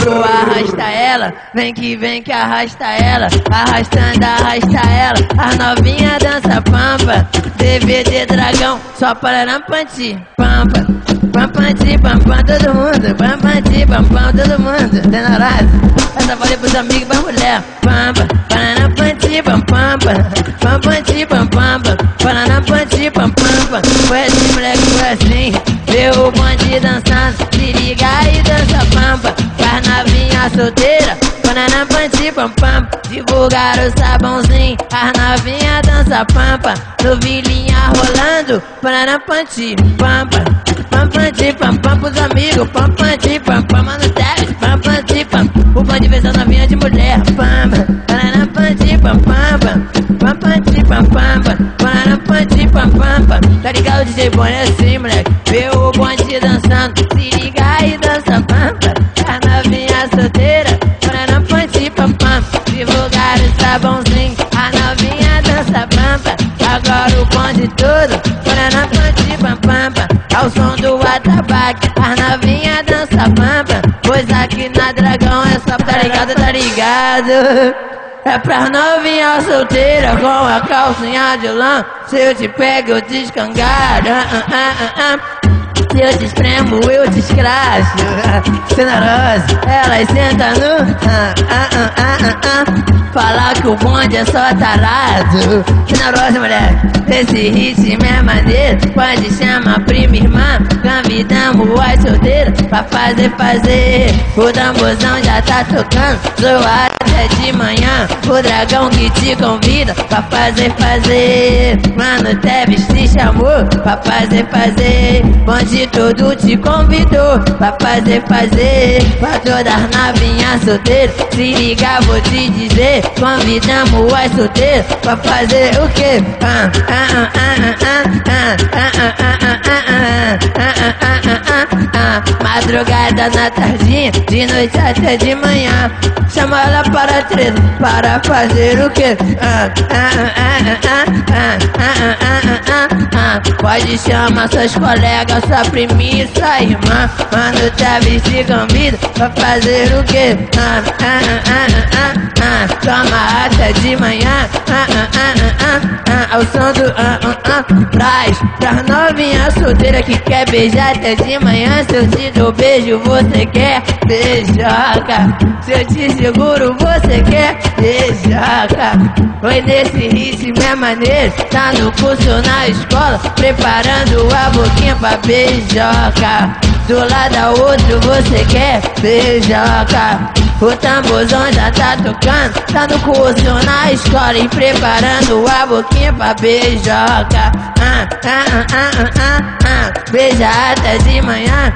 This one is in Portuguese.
Arrasta ela, vem que arrasta ela. Arrastando, arrasta ela. As novinhas dança pampa. DVD Dragão, só pararampanti. Pampa, pampanti, pampam todo mundo. Pampanti, pampam todo mundo. Tem na rádio? Essa falei pros amigos e pra mulher. Pampa, pararampanti, pampampa. Pampanti, pampampa. Pararampanti, pampampa. Foi assim, moleque, foi assim. Vê o bonde dançando, se liga e dança pampa. Faz novinha solteira, pararampanti, pampam. Divulgar o sabãozinho, as novinha dança pampa. Novilhinha rolando, pararampanti, pampa. Pampanti, pampam pros amigos, pampanti, pampam. Mano Teves, pampanti, pampam. O bonde vê essa novinha de mulher, pampa. Pararampanti, pampam. Pampanti, pampam. Pararampanti, pampam. Tá ligado, DJ Bonde, é assim, moleque. Vê o bonde dançando, se liga e dança pampa. A novinha solteira, pararampanti, pampam. Divulgar o sabãozinho, a novinha dança pampa. Agora o bonde todo, pararampanti, pampam. Ao som do atabaque, as novinha dança pampa. Pois aqui na Dragão é só, tá ligado, tá ligado. É pra novinha solteira com a calcinha de lã. Se eu te pego, eu te escangado. Se eu te espremo, eu te escracho. Generosa, elas sentam no falar que o bonde é só tarado. Generosa, mulher, esse ritmo é maneiro. Pode chamar prima, irmã. Convidamos as solteiras pra fazer. O tamborzão já tá tocando, zoado até de manhã. O Dragão que te convida pra fazer. Mano Teves te chamou pra fazer. Bonde todo te convidou pra fazer. Pra todas as novinhas solteiras, se ligar vou te dizer. Convidamos as solteiras pra fazer o quê? Madrugada na tardinha, de noite até de manhã. Chama ela para treta, para fazer o quê? Pode chamar seus colegas, sua priminha e sua irmã. Mano Teves te convida pra fazer o quê? Toma até de manhã. Ao som do pras novinha solteira que quer beijar até de manhã. Se eu te dou beijo, você quer beijoca. Se eu te seguro, você quer beijoca. Foi nesse ritmo é maneiro. Tá no curso na escola, preparando a boquinha pra beijoca. Do lado ao outro você quer beijoca. O tamborzão já tá tocando, tá no curso na escola e preparando a boquinha pra beijoca. Beija até de manhã.